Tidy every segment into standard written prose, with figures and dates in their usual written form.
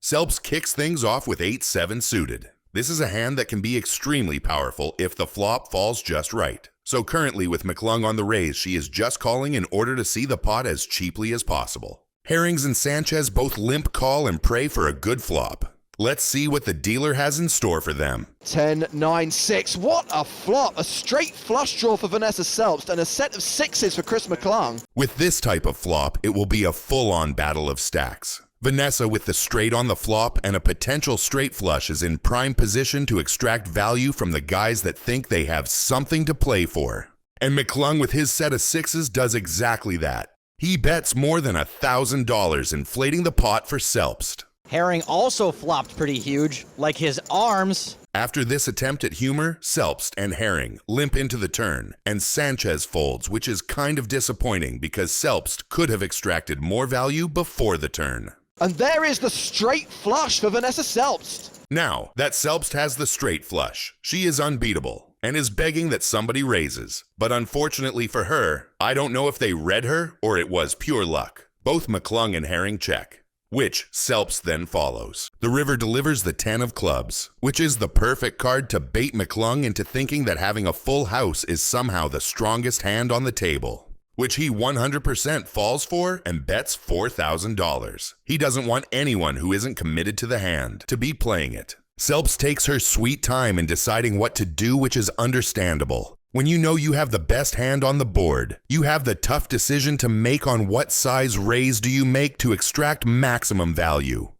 Selbst kicks things off with 8-7 suited. This is a hand that can be extremely powerful if the flop falls just right. So currently with McClung on the raise, she is just calling in order to see the pot as cheaply as possible. Herrings and Sanchez both limp call and pray for a good flop. Let's see what the dealer has in store for them. 10-9-6. What a flop! A straight flush draw for Vanessa Selbst and a set of sixes for Chris McClung. With this type of flop, it will be a full-on battle of stacks. Vanessa with the straight on the flop and a potential straight flush is in prime position to extract value from the guys that think they have something to play for. And McClung with his set of sixes does exactly that. He bets more than $1,000, inflating the pot for Selbst. Herring also flopped pretty huge, like his arms. After this attempt at humor, Selbst and Herring limp into the turn, and Sanchez folds, which is kind of disappointing because Selbst could have extracted more value before the turn. And there is the straight flush for Vanessa Selbst. Now that Selbst has the straight flush, she is unbeatable and is begging that somebody raises. But unfortunately for her, I don't know if they read her or it was pure luck. Both McClung and Herring check, which Selbst then follows. The river delivers the 10 of clubs, which is the perfect card to bait McClung into thinking that having a full house is somehow the strongest hand on the table, which he 100% falls for and bets $4,000. He doesn't want anyone who isn't committed to the hand to be playing it. Selbst takes her sweet time in deciding what to do, which is understandable. When you know you have the best hand on the board, you have the tough decision to make on what size raise do you make to extract maximum value.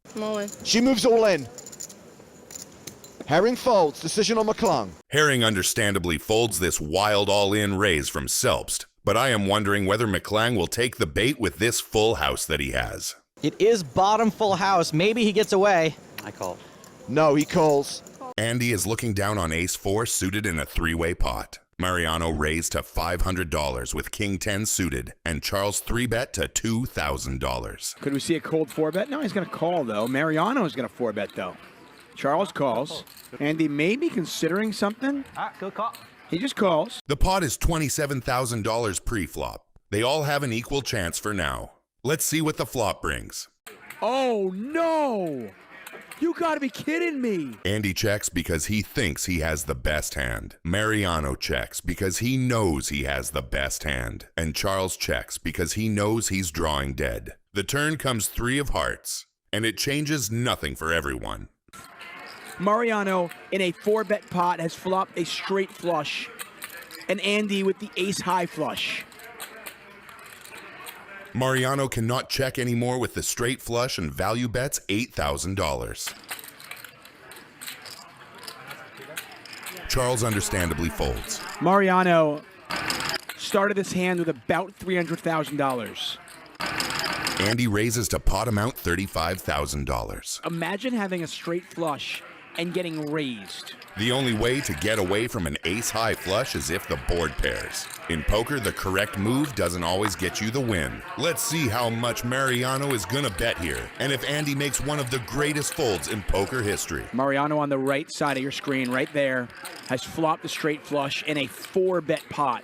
She moves all in. Herring folds, decision on McClung. Herring understandably folds this wild all-in raise from Selbst, but I am wondering whether McClung will take the bait with this full house that he has. It is bottom full house. Maybe he gets away. I call. No, he calls. Andy is looking down on ace-4 suited in a three-way pot. Mariano raised to $500 with king 10 suited, and Charles 3-bet to $2,000. Could we see a cold 4-bet? No, he's going to call, though. Mariano is going to 4-bet, though. Charles calls. Andy may be considering something. Good call. He just calls. The pot is $27,000 pre-flop. They all have an equal chance for now. Let's see what the flop brings. Oh, no! You gotta be kidding me! Andy checks because he thinks he has the best hand. Mariano checks because he knows he has the best hand. And Charles checks because he knows he's drawing dead. The turn comes 3 of hearts, and it changes nothing for everyone. Mariano in a 4-bet pot has flopped a straight flush, and Andy with the ace-high flush. Mariano cannot check anymore with the straight flush and value bets $8,000. Charles understandably folds. Mariano started this hand with about $300,000. Andy raises to pot amount $35,000. Imagine having a straight flush and getting raised. The only way to get away from an ace-high flush is if the board pairs. In poker, the correct move doesn't always get you the win. Let's see how much Mariano is gonna bet here, and if Andy makes one of the greatest folds in poker history. Mariano on the right side of your screen, right there, has flopped a straight flush in a 4-bet pot.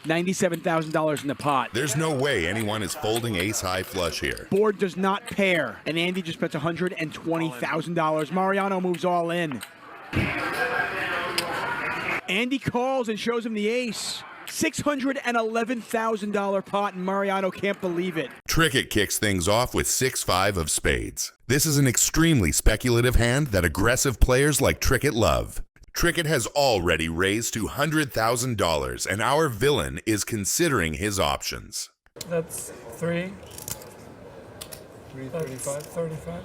$97,000 in the pot. There's no way anyone is folding ace-high flush here. Board does not pair, and Andy just bets $120,000. Mariano moves all in. Andy calls and shows him the ace. $611,000 pot, and Mariano can't believe it. Tricket kicks things off with 6-5 of spades. This is an extremely speculative hand that aggressive players like Tricket love. Tricket has already raised to $100,000, and our villain is considering his options. That's 3. 335, 35.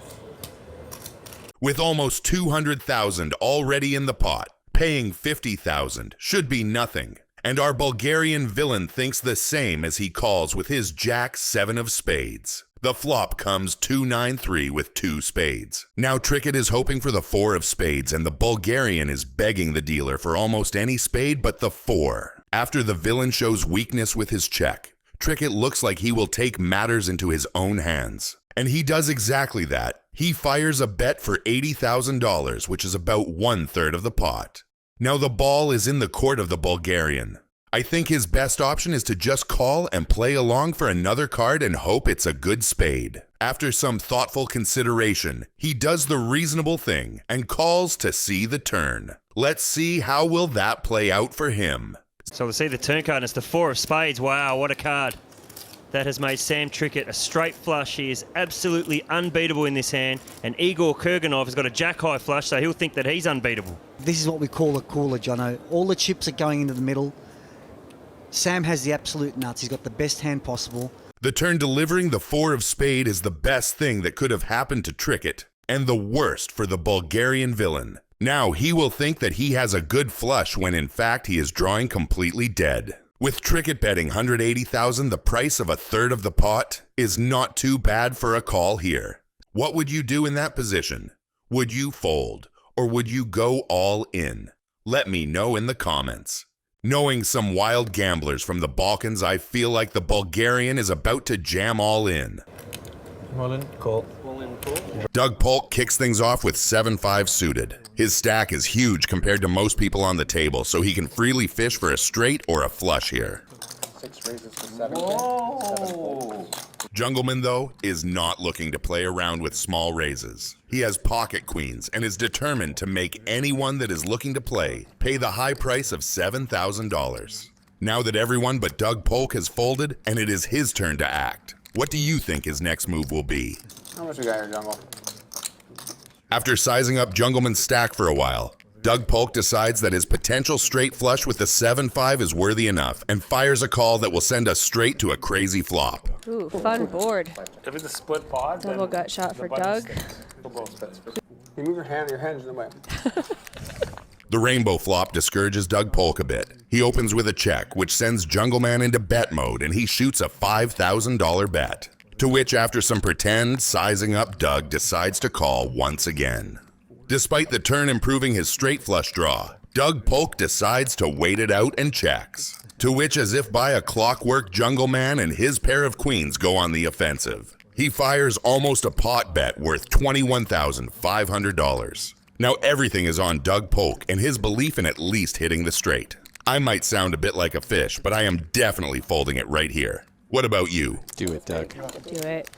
With almost $200,000 already in the pot, paying $50,000 should be nothing. And our Bulgarian villain thinks the same as he calls with his Jack 7 of spades. The flop comes 2-9-3 with 2 spades. Now Tricket is hoping for the 4 of spades, and the Bulgarian is begging the dealer for almost any spade but the 4. After the villain shows weakness with his check, Tricket looks like he will take matters into his own hands. And he does exactly that. He fires a bet for $80,000, which is about 1/3 of the pot. Now the ball is in the court of the Bulgarian. I think his best option is to just call and play along for another card and hope it's a good spade. After some thoughtful consideration, he does the reasonable thing and calls to see the turn. Let's see how will that play out for him. So we'll see the turn card, and it's the 4 of spades. Wow, what a card. That has made Sam Tricket a straight flush. He is absolutely unbeatable in this hand. And Igor Kurganov has got a jack-high flush, so he'll think that he's unbeatable. This is what we call a cooler, Jono. All the chips are going into the middle. Sam has the absolute nuts. He's got the best hand possible. The turn delivering the 4 of spade is the best thing that could have happened to Tricket, and the worst for the Bulgarian villain. Now he will think that he has a good flush when in fact he is drawing completely dead. With Tricket betting $180,000, the price of a third of the pot is not too bad for a call here. What would you do in that position? Would you fold, or would you go all in? Let me know in the comments. Knowing some wild gamblers from the Balkans, I feel like the Bulgarian is about to jam all in. All in, call. Doug Polk kicks things off with 7-5 suited. His stack is huge compared to most people on the table, so he can freely fish for a straight or a flush here. 6 raises to 7. Jungleman, though, is not looking to play around with small raises. He has pocket queens and is determined to make anyone that is looking to play pay the high price of $7,000. Now that everyone but Doug Polk has folded and it is his turn to act, what do you think his next move will be? How much we got here, Jungle? After sizing up Jungleman's stack for a while, Doug Polk decides that his potential straight flush with the 7-5 is worthy enough and fires a call that will send us straight to a crazy flop. Ooh, fun board. If it's a split pot, Double gut shot for Doug. You move your hand in the way. The rainbow flop discourages Doug Polk a bit. He opens with a check, which sends Jungleman into bet mode, and he shoots a $5,000 bet. To which, after some pretend sizing up, Doug decides to call once again. Despite the turn improving his straight flush draw, Doug Polk decides to wait it out and checks. To which, as if by a clockwork, Jungleman and his pair of queens go on the offensive. He fires almost a pot bet worth $21,500. Now everything is on Doug Polk and his belief in at least hitting the straight. I might sound a bit like a fish, but I am definitely folding it right here. What about you? Do it, Doug. Do it.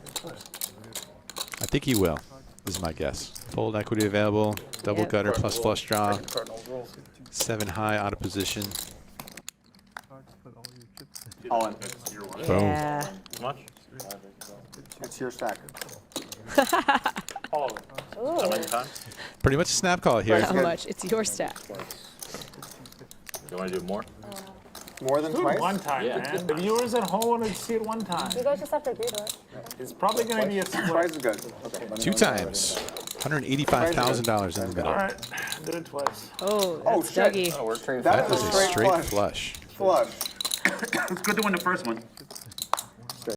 I think he will. This is my guess. Fold equity available. Double Yep. gutter plus flush draw. 7 high out of position. All in. Boom. Yeah. It's your stack. Ooh. Pretty much a snap call here. How much? It's your stack. You want to do more? More than twice? One time, man. The viewers at home want to see it one time. You guys just have to agree to it. It's probably going to be a split. Twice is good. Okay. 2 times. $185,000 in the middle. All right, do it twice. Oh, Oh, that's shit. Dougie. That That is is a a straight straight flush. flush. Flush. It's good to win the first one.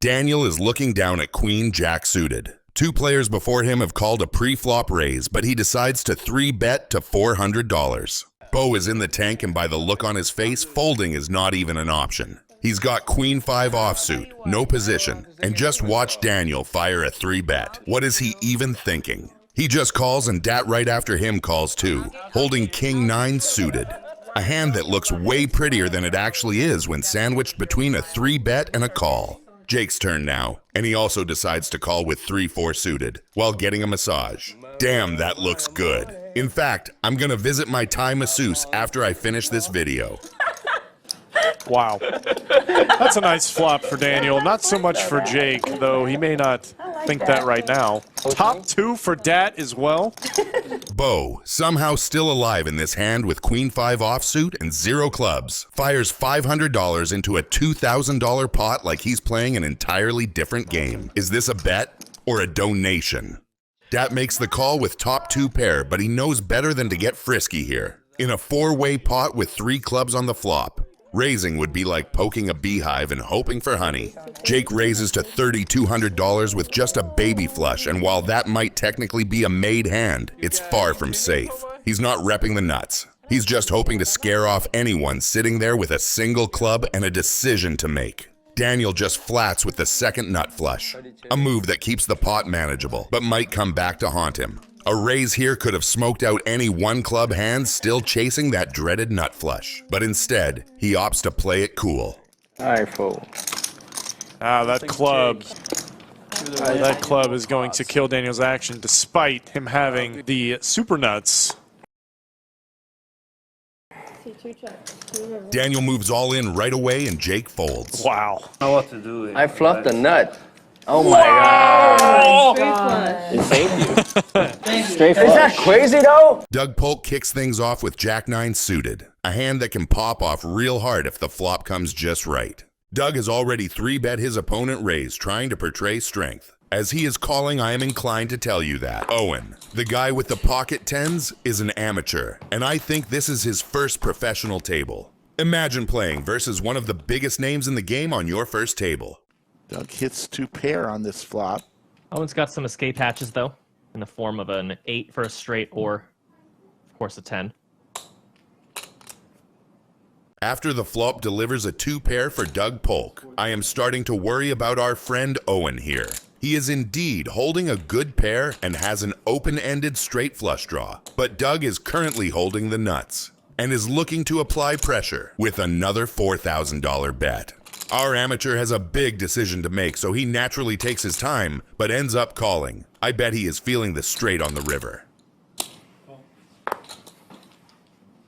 Daniel is looking down at Queen Jack suited. 2 players before him have called a pre-flop raise, but he decides to 3-bet to $400. Bo is in the tank, and by the look on his face, folding is not even an option. He's got Queen 5 offsuit, no position, and just watch Daniel fire a 3-bet. What is he even thinking? He just calls, and Dat right after him calls too, holding King 9 suited. A hand that looks way prettier than it actually is when sandwiched between a 3-bet and a call. Jake's turn now, and he also decides to call with 3-4 suited while getting a massage. Damn, that looks good. In fact, I'm gonna visit my Thai masseuse after I finish this video. Wow. That's a nice flop for Daniel. Not so much for Jake, though he may not think that right now. Top 2 for Dat as well. Bo, somehow still alive in this hand with Queen 5 offsuit and 0 clubs, fires $500 into a $2,000 pot like he's playing an entirely different game. Is this a bet or a donation? Dat makes the call with top 2 pair, but he knows better than to get frisky here. In a 4-way pot with 3 clubs on the flop, raising would be like poking a beehive and hoping for honey. Jake raises to $3,200 with just a baby flush, and while that might technically be a made hand, it's far from safe. He's not repping the nuts. He's just hoping to scare off anyone sitting there with a single club and a decision to make. Daniel just flats with the second nut flush, a move that keeps the pot manageable, but might come back to haunt him. A raise here could have smoked out any 1-club hand still chasing that dreaded nut flush, but instead, he opts to play it cool. I fold. Ah, that club. That club is going to kill Daniel's action despite him having the super nuts. Daniel moves all in right away and Jake folds. Wow. I know what to do. I fluffed a nut. Oh my god. Straight flush. Thank you. Straight flush. Is that crazy though? Doug Polk kicks things off with Jack-9 suited, a hand that can pop off real hard if the flop comes just right. Doug has already 3-bet his opponent raise, trying to portray strength. As he is calling, I am inclined to tell you that Owen, the guy with the pocket tens, is an amateur, and I think this is his first professional table. Imagine playing versus one of the biggest names in the game on your first table. Doug hits 2 pair on this flop. Owen's got some escape hatches, though, in the form of an 8 for a straight or, of course, a 10. After the flop delivers a 2-pair for Doug Polk, I am starting to worry about our friend Owen here. He is indeed holding a good pair and has an open-ended straight flush draw, but Doug is currently holding the nuts and is looking to apply pressure with another $4,000 bet. Our amateur has a big decision to make, so he naturally takes his time, but ends up calling. I bet he is feeling the straight on the river.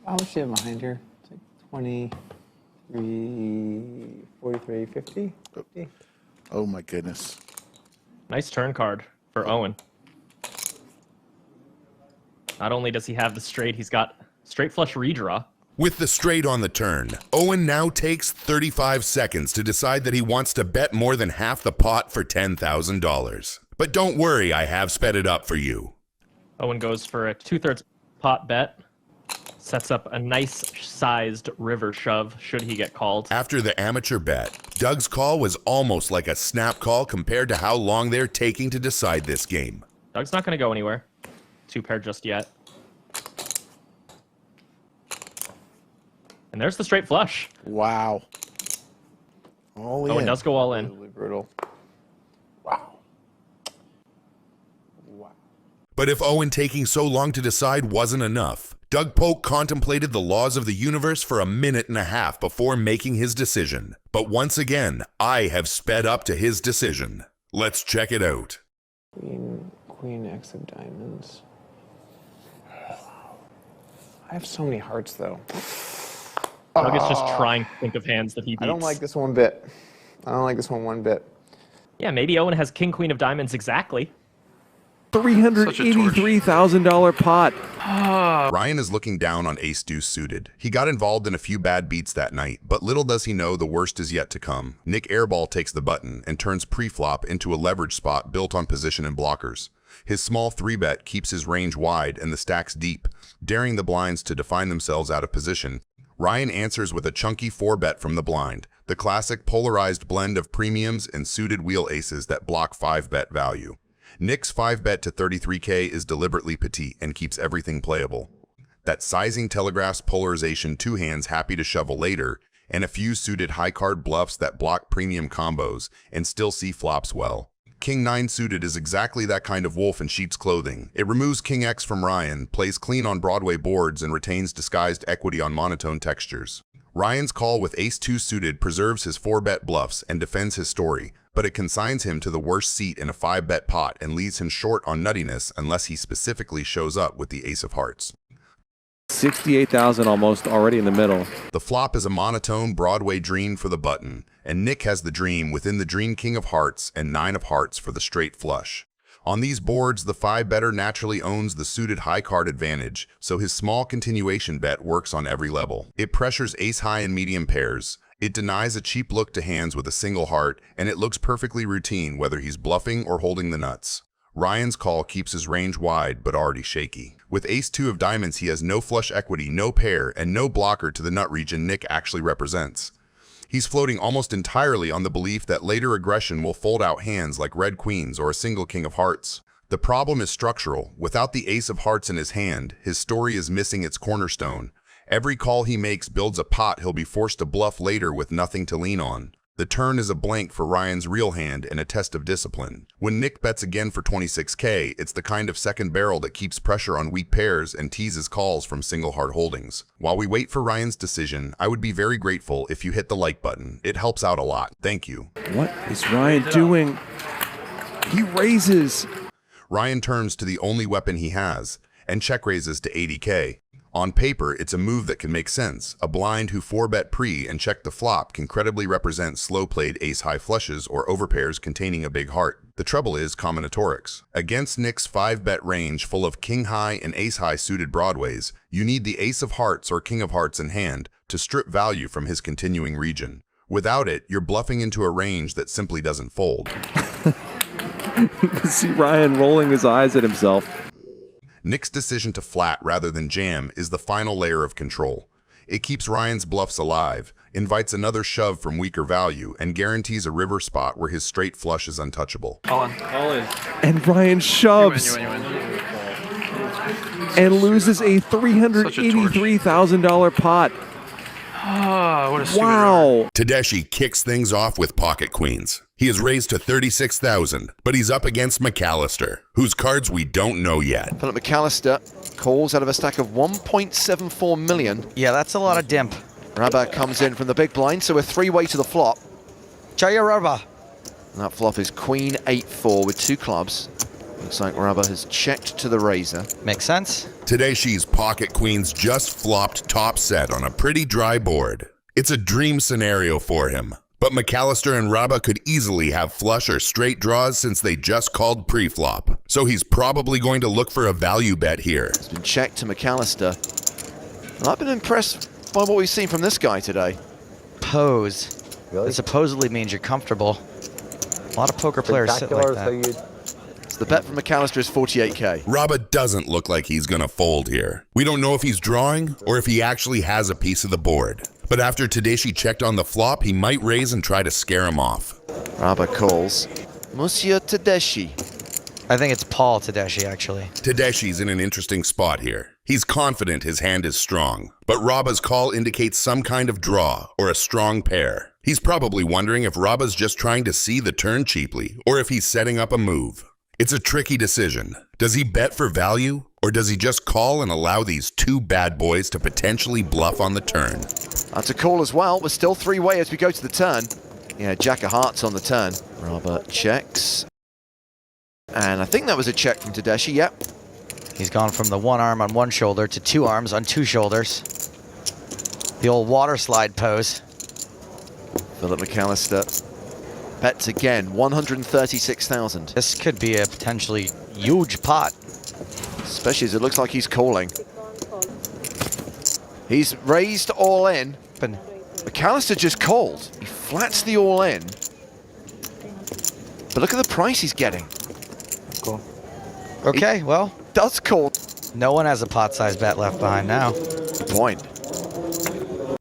How much do you have behind here? It's like 23, 43, 50? 50? Oh my goodness. Nice turn card for Owen. Not only does he have the straight, he's got straight flush redraw. With the straight on the turn, Owen now takes 35 seconds to decide that he wants to bet more than half the pot for $10,000. But don't worry, I have sped it up for you. Owen goes for a 2/3 pot bet. Sets up a nice-sized river shove, should he get called. After the amateur bet, Doug's call was almost like a snap call compared to how long they're taking to decide this game. Doug's not going to go anywhere. 2-pair just yet. And there's the straight flush. Wow. All in. Owen does go all in. Really brutal. But if Owen taking so long to decide wasn't enough, Doug Polk contemplated the laws of the universe for a minute and a half before making his decision. But once again, I have sped up to his decision. Let's check it out. Queen X of diamonds. I have so many hearts though. Doug is just trying to think of hands that he beats. I don't like this one bit. I don't like this one bit. Yeah, maybe Owen has king, queen of diamonds exactly. $383,000 pot. Ryan is looking down on ace-deuce suited. He got involved in a few bad beats that night, but little does he know the worst is yet to come. Nick Airball takes the button and turns pre-flop into a leverage spot built on position and blockers. His small 3-bet keeps his range wide and the stacks deep, daring the blinds to define themselves out of position. Ryan answers with a chunky 4-bet from the blind, the classic polarized blend of premiums and suited wheel aces that block 5-bet value. Nick's 5-bet to 33K is deliberately petite and keeps everything playable. That sizing telegraphs polarization 2 hands happy to shovel later, and a few suited high-card bluffs that block premium combos and still see flops well. King 9 suited is exactly that kind of wolf in sheep's clothing. It removes King X from Ryan, plays clean on Broadway boards, and retains disguised equity on monotone textures. Ryan's call with ace-2 suited preserves his 4-bet bluffs and defends his story, but it consigns him to the worst seat in a 5-bet pot and leaves him short on nuttiness unless he specifically shows up with the ace of hearts. 68,000 almost already in the middle. The flop is a monotone Broadway dream for the button, and Nick has the dream within the dream king of hearts and 9 of hearts for the straight flush. On these boards, the 5-better naturally owns the suited high card advantage, so his small continuation bet works on every level. It pressures ace-high and medium pairs. It denies a cheap look to hands with a single heart, and it looks perfectly routine whether he's bluffing or holding the nuts. Ryan's call keeps his range wide, but already shaky. With ace-2 of diamonds, he has no flush equity, no pair, and no blocker to the nut region Nick actually represents. He's floating almost entirely on the belief that later aggression will fold out hands like red queens or a single king of hearts. The problem is structural. Without the ace of hearts in his hand, his story is missing its cornerstone. Every call he makes builds a pot he'll be forced to bluff later with nothing to lean on. The turn is a blank for Ryan's real hand and a test of discipline. When Nick bets again for 26K, it's the kind of second barrel that keeps pressure on weak pairs and teases calls from single heart holdings. While we wait for Ryan's decision, I would be very grateful if you hit the like button. It helps out a lot. Thank you. What is Ryan doing? He raises. Ryan turns to the only weapon he has and check raises to 80K. On paper, it's a move that can make sense. A blind who 4-bet pre and check the flop can credibly represent slow-played ace-high flushes or overpairs containing a big heart. The trouble is combinatorics. Against Nick's 5-bet range full of king-high and ace-high suited broadways, you need the ace of hearts or king of hearts in hand to strip value from his continuing region. Without it, you're bluffing into a range that simply doesn't fold. You can see Ryan rolling his eyes at himself. Nick's decision to flat rather than jam is the final layer of control. It keeps Ryan's bluffs alive, invites another shove from weaker value, and guarantees a river spot where his straight flush is untouchable. All in. And Ryan shoves. You win. And loses a $383,000 pot. Oh, what a stupid Wow. Tedeschi kicks things off with pocket queens. He is raised to 36,000, but he's up against McAllister, whose cards we don't know yet. Philip McAllister calls out of a stack of 1.74 million. Yeah, that's a lot of dimp. Rabba comes in from the big blind, so a three-way to the flop. Jaya Rabba. And that flop is queen 8-4 with 2 clubs. Looks like Rabba has checked to the razor. Makes sense. Tedeschi's pocket queens just flopped top set on a pretty dry board. It's a dream scenario for him. But McAllister and Rabba could easily have flush or straight draws since they just called pre-flop. So he's probably going to look for a value bet here. It's been checked to McAllister. And I've been impressed by what we've seen from this guy today. Pose. Really? It supposedly means you're comfortable. A lot of poker players sit like that. So the bet from McAllister is 48K. Rabba doesn't look like he's gonna fold here. We don't know if he's drawing or if he actually has a piece of the board. But after Tedeschi checked on the flop, he might raise and try to scare him off. Rabba calls. Monsieur Tedeschi. I think it's Paul Tedeschi, actually. Tedeschi's in an interesting spot here. He's confident his hand is strong, but Rabba's call indicates some kind of draw or a strong pair. He's probably wondering if Rabba's just trying to see the turn cheaply or if he's setting up a move. It's a tricky decision. Does he bet for value, or does he just call and allow these two bad boys to potentially bluff on the turn? That's a call as well. We're still three-way as we go to the turn. Yeah, Jack of Hearts on the turn. Rabba checks. And I think that was a check from Tedeschi, yep. He's gone from the one arm on one shoulder to 2 arms on 2 shoulders. The old water slide pose. Philip McAllister bets again, 136,000. This could be a potentially huge pot. Especially as it looks like he's calling. He's raised all in. McAllister just called. He flats the all in. But look at the price he's getting. Cool. Okay, well. Does call. No one has a pot-sized bet left behind now. Good point.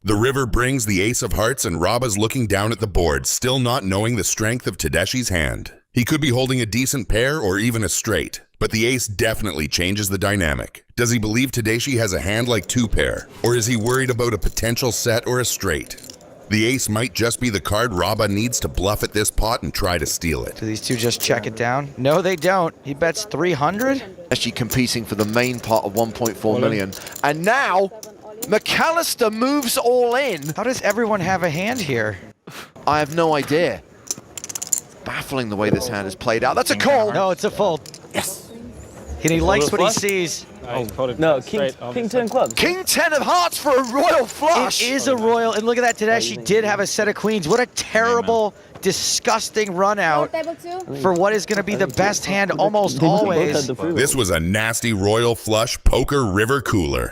The river brings the ace of hearts and Rabba's looking down at the board, still not knowing the strength of Tedeschi's hand. He could be holding a decent pair or even a straight, but the ace definitely changes the dynamic. Does he believe Tedeschi has a hand like 2-pair, or is he worried about a potential set or a straight? The ace might just be the card Rabba needs to bluff at this pot and try to steal it. Do these two just check it down? No, they don't. He bets 300. Actually competing for the main pot of 1.4 million. And now, McAllister moves all in. How does everyone have a hand here? I have no idea. Baffling the way this hand is played out. That's a call. No, it's a fold. Yes. And he likes what he sees. No, King 10 clubs. King 10 of hearts for a royal flush. It is a royal, and look at that, Tedeschi did have a set of queens. What a terrible, disgusting run out for what is going to be the best hand almost always. This was a nasty royal flush poker river cooler.